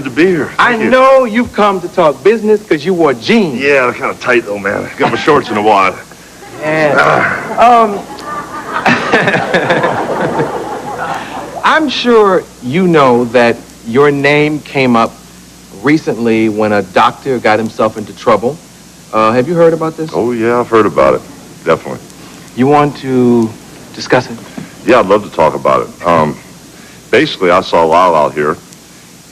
to be here. I know you've come to talk business because you wore jeans. Yeah, they're kind of tight, though, man. Got my shorts in a wad. Yeah. I'm sure you know that your name came up recently when a doctor got himself into trouble. Have you heard about this? Oh, yeah, I've heard about it. Definitely. You want to discuss it? Yeah, I'd love to talk about it. Basically, I saw Lyle out here,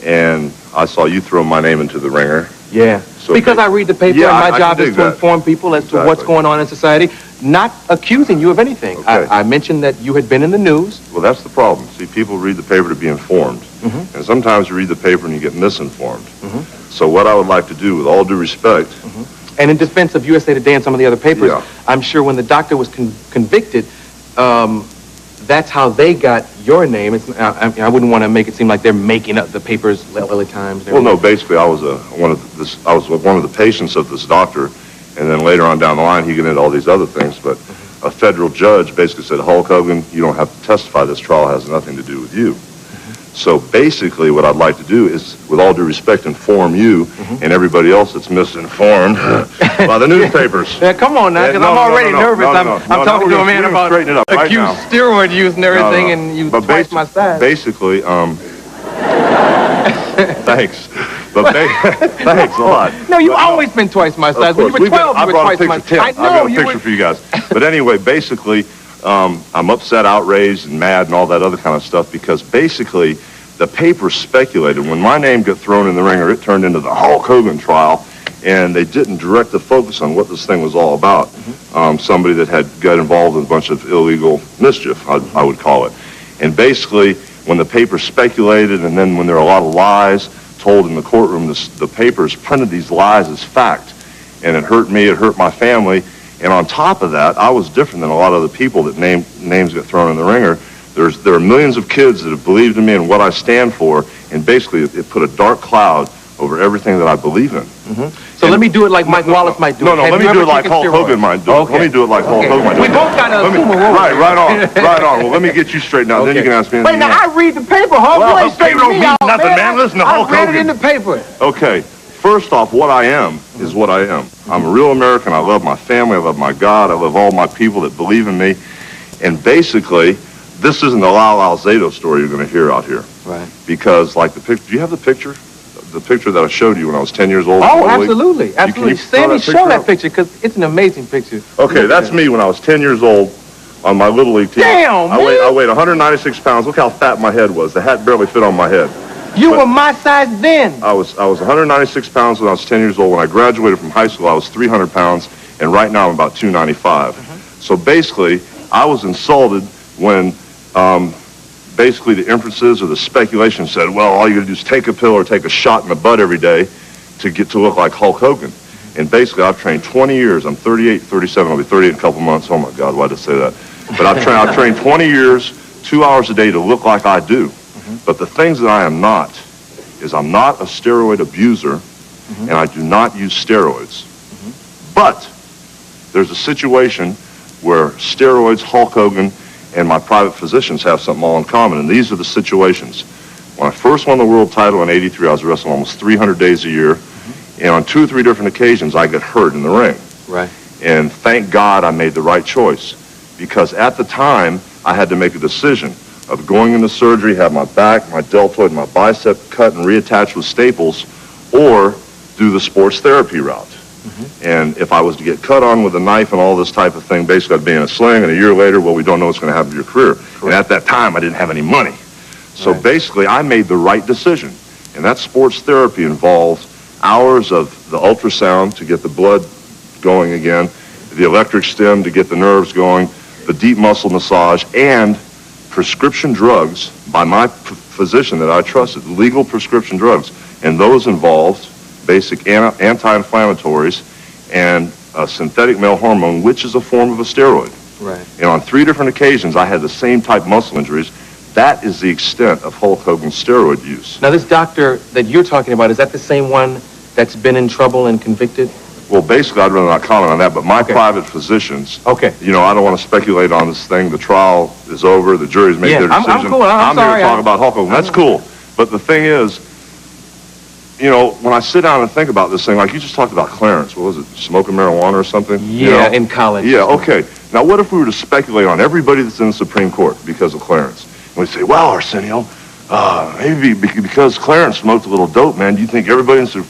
and I saw you throw my name into the ringer. Yeah. So because I read the paper, yeah, and my job is to inform people as to what's going on in society, not accusing you of anything. Okay. I mentioned that you had been in the news. Well, that's the problem. See, people read the paper to be informed, and sometimes you read the paper and you get misinformed. So what I would like to do, with all due respect... And in defense of USA Today and some of the other papers, I'm sure when the doctor was convicted, that's how they got your name. I wouldn't want to make it seem like they're making up the papers, LA Times. Well, no, basically, I was one of the patients of this doctor, and then later on down the line, he got into all these other things. But a federal judge basically said, Hulk Hogan, you don't have to testify. This trial has nothing to do with you. So basically, what I'd like to do is, with all due respect, inform you and everybody else that's misinformed by the newspapers. Yeah, come on now, because I'm already nervous. I'm talking to a man about acute steroid use and everything, and you twice my size. Basically, thanks. But thanks a lot. No, you've always been twice my size. When you were 12, you were twice my size. I know, I got a picture for you guys. But anyway, basically, I'm upset, outraged, and mad, and all that other kind of stuff, because basically the paper speculated. When my name got thrown in the ringer, it turned into the Hulk Hogan trial, and they didn't direct the focus on what this thing was all about. Somebody that had got involved in a bunch of illegal mischief, I would call it. And basically, when the paper speculated, and then when there were a lot of lies told in the courtroom, the papers printed these lies as fact. And it hurt me, it hurt my family. And on top of that, I was different than a lot of the people that names get thrown in the ringer. There are millions of kids that have believed in me and what I stand for, and basically it put a dark cloud over everything that I believe in. So let me do it like Mike Wallace might do it. No, let me do it like Hulk Hogan might do it. Let me do it like Hulk Hogan might do it. We both got to assume a role. Right on. Well, let me get you straightened out, then you can ask me anything. Wait, now I read the paper, Hulk. Well, you ain't straightening me out, nothing, man. Listen to Hulk Hogan. I read it in the paper. Okay. First off, what I am is what I am. I'm a real American. I love my family. I love my God. I love all my people that believe in me. And basically, this isn't the Lyle Alzado story you're going to hear out here. Right. Because, like the picture, do you have the picture? The picture that I showed you when I was 10 years old? Oh, absolutely. Absolutely. Sandy, show that picture, because it's an amazing picture. Okay, that's me when I was 10 years old on my Little League team. Damn, man. I weighed 196 pounds. Look how fat my head was. The hat barely fit on my head. You were my size then. I was 196 pounds when I was 10 years old. When I graduated from high school, I was 300 pounds, and right now I'm about 295. So basically, I was insulted when basically the inferences or the speculation said, well, all you got to do is take a pill or take a shot in the butt every day to get to look like Hulk Hogan. And basically, I've trained 20 years. I'm 38, 37. I'll be 38 in a couple months. Oh, my God, why did I say that? But I've trained 20 years, 2 hours a day to look like I do. But the things that I am not is I'm not a steroid abuser, and I do not use steroids. But there's a situation where steroids, Hulk Hogan, and my private physicians have something all in common, and these are the situations. When I first won the world title in '83, I was wrestling almost 300 days a year, and on 2 or 3 different occasions, I got hurt in the ring. Right. And thank God I made the right choice, because at the time, I had to make a decision of going into surgery, have my back, my deltoid, my bicep cut and reattached with staples, or do the sports therapy route. And if I was to get cut on with a knife and all this type of thing, basically I'd be in a sling, and a year later, well, we don't know what's going to happen to your career. And at that time, I didn't have any money. So basically, I made the right decision. And that sports therapy involves hours of the ultrasound to get the blood going again, the electric stim to get the nerves going, the deep muscle massage, and prescription drugs by my physician that I trusted, legal prescription drugs. And those involved basic anti-inflammatories and a synthetic male hormone, which is a form of a steroid. Right. And on 3 different occasions, I had the same type muscle injuries. That is the extent of Hulk Hogan's steroid use. Now, this doctor that you're talking about, is that the same one that's been in trouble and convicted? Well, basically, I'd rather not comment on that, but my private physicians, you know, I don't want to speculate on this thing. The trial is over. The jury's made their decision. I'm cool. I'm here sorry. to talk about Hulk Hogan. That's cool. But the thing is, you know, when I sit down and think about this thing, like you just talked about Clarence, what was it, smoking marijuana or something? Yeah, you know? in college. Yeah, okay. Now, what if we were to speculate on everybody that's in the Supreme Court because of Clarence? And we say, well, Arsenio, maybe because Clarence smoked a little dope, man, do you think everybody in the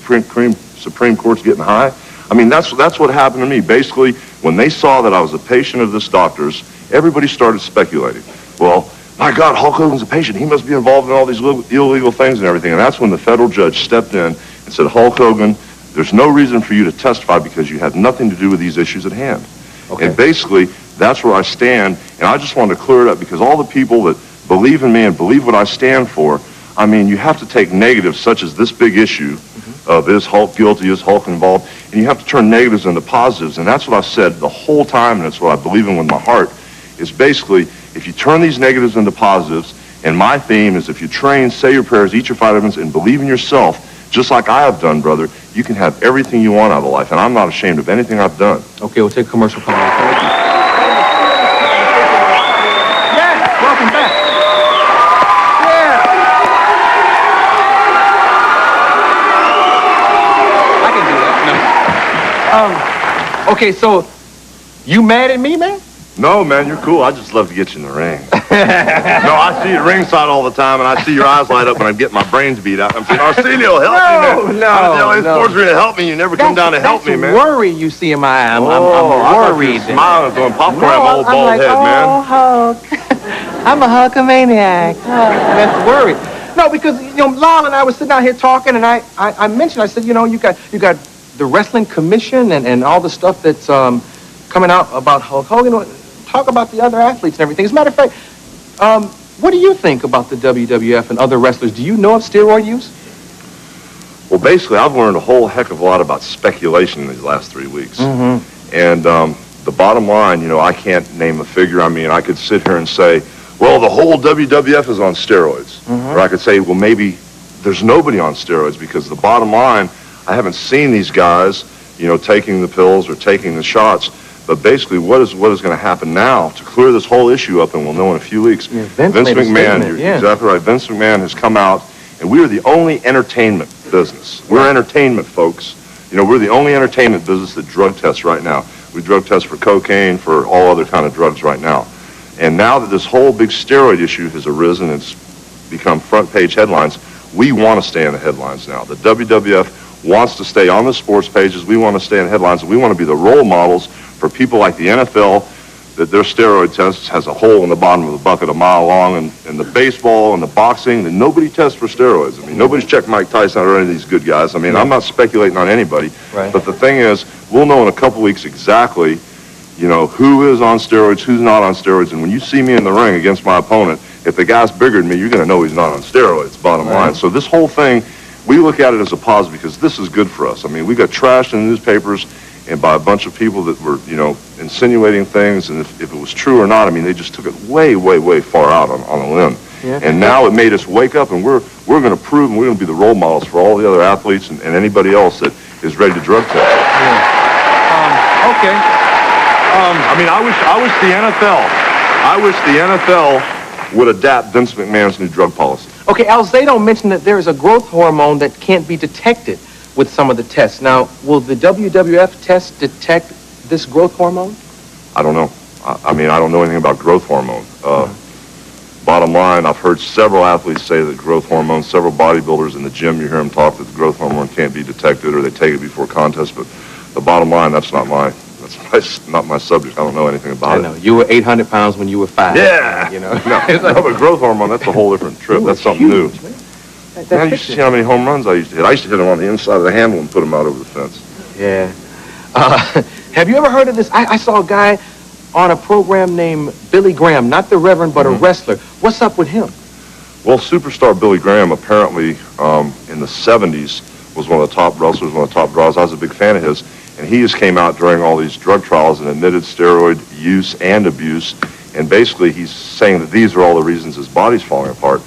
Supreme Court's getting high? I mean, that's what happened to me. Basically, when they saw that I was a patient of this doctor's, everybody started speculating. Well, my God, Hulk Hogan's a patient. He must be involved in all these illegal things and everything. And that's when the federal judge stepped in and said, Hulk Hogan, there's no reason for you to testify because you have nothing to do with these issues at hand. Okay. And basically, that's where I stand. And I just wanted to clear it up because all the people that believe in me and believe what I stand for, I mean, you have to take negatives such as this big issue of is Hulk guilty, is Hulk involved, and you have to turn negatives into positives. And that's what I've said the whole time, and it's what I believe in with my heart, is basically, if you turn these negatives into positives, and my theme is if you train, say your prayers, eat your vitamins, and believe in yourself, just like I have done, brother, you can have everything you want out of life, and I'm not ashamed of anything I've done. Okay, we'll take a commercial call. Yeah, welcome back. Yeah. I can do that. No. Okay, so you mad at me, man? No, man, you're cool. I just love to get you in the ring. No, I see you at ringside all the time, and I see your eyes light up when I'm getting my brains beat out. I'm saying, Arsenio, help me, man. No. Sports are to help me. You never come down to help me, man. That's worry you see in my eye. I'm worried. I'm smiling, throwing popcorn at my old bald like, head, man. Oh, Hulk. I'm a Hulkamaniac. That's worried. No, because, you know, Lyle and I were sitting out here talking, and I mentioned, I said, you know, you got the Wrestling Commission and all the stuff that's coming out about Hulk Hogan. Talk about the other athletes and everything. As a matter of fact, what do you think about the WWF and other wrestlers? Do you know of steroid use? Well, basically, I've learned a whole heck of a lot about speculation in these last 3 weeks. Mm-hmm. And the bottom line, you know, I can't name a figure. I mean, I could sit here and say, well, the whole WWF is on steroids. Mm-hmm. Or I could say, well, maybe there's nobody on steroids, because the bottom line, I haven't seen these guys, you know, taking the pills or taking the shots. But basically, what is going to happen now to clear this whole issue up, and we'll know in a few weeks. Yeah, Vince McMahon, you're exactly right. Vince McMahon has come out, and we are the only entertainment business. We're entertainment, folks. You know, we're the only entertainment business that drug tests right now. We drug test for cocaine, for all other kind of drugs right now. And now that this whole big steroid issue has arisen, it's become front page headlines, we want to stay in the headlines now. The WWF wants to stay on the sports pages. We want to stay in headlines, and we want to be the role models for people like the NFL, that their steroid test has a hole in the bottom of the bucket a mile long, and the baseball and the boxing, that nobody tests for steroids. I mean, nobody's checked Mike Tyson or any of these good guys. I mean, I'm not speculating on anybody, but the thing is, we'll know in a couple weeks exactly, you know, who is on steroids, who's not on steroids, and when you see me in the ring against my opponent, if the guy's bigger than me, you're going to know he's not on steroids, bottom line. So this whole thing, we look at it as a positive because this is good for us. I mean, we got trashed in the newspapers and by a bunch of people that were, you know, insinuating things, and if it was true or not, I mean, they just took it way, way, way far out on a limb. Yeah. And now it made us wake up, and we're going to prove, and we're going to be the role models for all the other athletes and anybody else that is ready to drug test. Yeah. Okay. I mean, I wish the NFL would adapt Vince McMahon's new drug policy. Okay, Alzado mentioned that there is a growth hormone that can't be detected with some of the tests. Now, will the WWF test detect this growth hormone? I don't know. I mean, I don't know anything about growth hormone. Bottom line, I've heard several athletes say that growth hormone, several bodybuilders in the gym, you hear them talk that the growth hormone can't be detected or they take it before contests, but the bottom line, that's not my subject. I don't know anything about it. I know. You were 800 pounds when you were 5. Yeah. You know. No, but growth hormone, that's a whole different trip. That's something new. Man, you should see how many home runs I used to hit. I used to hit them on the inside of the handle and put them out over the fence. Yeah. Have you ever heard of this? I saw a guy on a program named Billy Graham, not the Reverend, but a wrestler. What's up with him? Well, superstar Billy Graham apparently in the 70s was one of the top wrestlers, one of the top draws. I was a big fan of his. And he just came out during all these drug trials and admitted steroid use and abuse. And basically, he's saying that these are all the reasons his body's falling apart.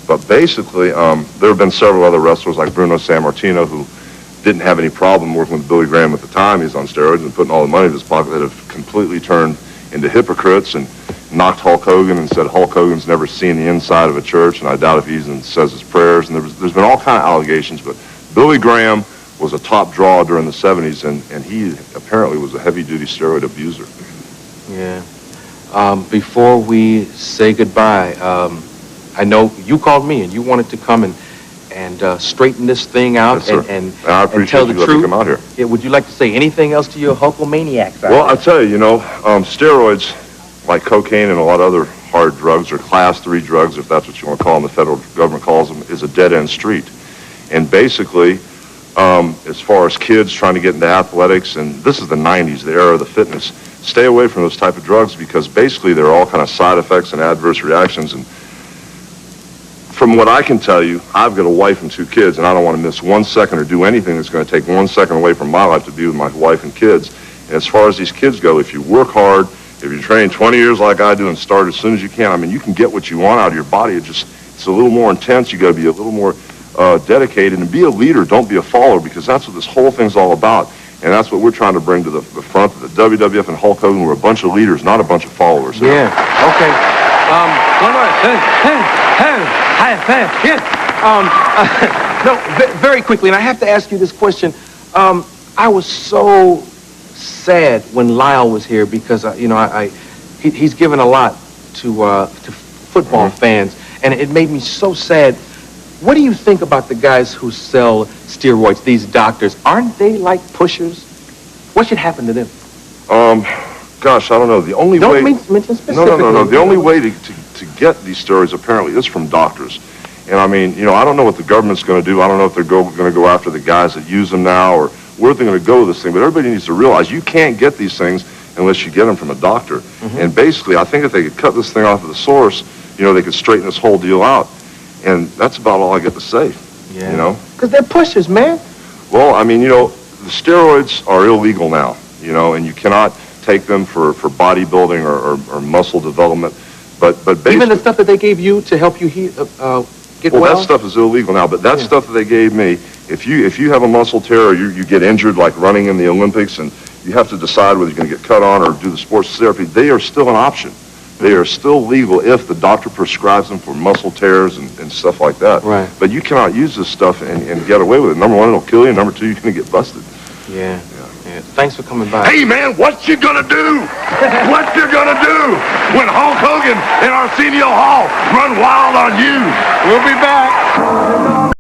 But basically, there have been several other wrestlers like Bruno Sammartino who didn't have any problem working with Billy Graham at the time. He's on steroids and putting all the money in his pocket, that have completely turned into hypocrites and knocked Hulk Hogan and said Hulk Hogan's never seen the inside of a church, and I doubt if he even says his prayers. And there's been all kind of allegations, but Billy Graham was a top draw during the 70s, and he apparently was a heavy-duty steroid abuser. Yeah. Before we say goodbye, I know you called me and you wanted to come and straighten this thing out. Yes, and I appreciate tell the you letting me truth. come out here. Yeah, would you like to say anything else to your Hulkamaniacs? Well, I tell you, steroids, like cocaine and a lot of other hard drugs, or class 3 drugs, if that's what you want to call them, the federal government calls them, is a dead-end street. And basically, as far as kids trying to get into athletics, and this is the 90s, the era of the fitness, stay away from those type of drugs, because basically they're all kind of side effects and adverse reactions. And from what I can tell you, I've got a wife and 2 kids, and I don't want to miss 1 second or do anything that's going to take 1 second away from my life to be with my wife and kids. And as far as these kids go, if you work hard, if you train 20 years like I do and start as soon as you can, I mean, you can get what you want out of your body. It's a little more intense. You got to be a little more dedicated and be a leader. Don't be a follower, because that's what this whole thing's all about. And that's what we're trying to bring to the front of the WWF and Hulk Hogan. We're a bunch of leaders, not a bunch of followers. Yeah. Okay. One more. No, very quickly, and I have to ask you this question. I was so sad when Lyle was here, because he's given a lot to football fans, and it made me so sad. What do you think about the guys who sell steroids, these doctors? Aren't they like pushers? What should happen to them? Gosh, I don't know. The only way... Don't mention specifically. No. The only way to get these steroids apparently is from doctors. And I mean, I don't know what the government's going to do. I don't know if they're going to go after the guys that use them now, or where they're going to go with this thing. But everybody needs to realize you can't get these things unless you get them from a doctor. And basically, I think if they could cut this thing off at the source, they could straighten this whole deal out. And that's about all I get to say. Yeah. Because they're pushers, man. Well, I mean, the steroids are illegal now, and you cannot take them for bodybuilding or muscle development. But basically, even the stuff that they gave you to help you get well? Well, that stuff is illegal now, but that stuff that they gave me, if you have a muscle tear or you get injured like running in the Olympics, and you have to decide whether you're going to get cut on or do the sports therapy, they are still an option. They are still legal if the doctor prescribes them for muscle tears and stuff like that. Right. But you cannot use this stuff and get away with it. Number one, it'll kill you. Number two, you're going to get busted. Yeah. Thanks for coming by. Hey, man, what you gonna do? What you gonna do when Hulk Hogan and Arsenio Hall run wild on you? We'll be back.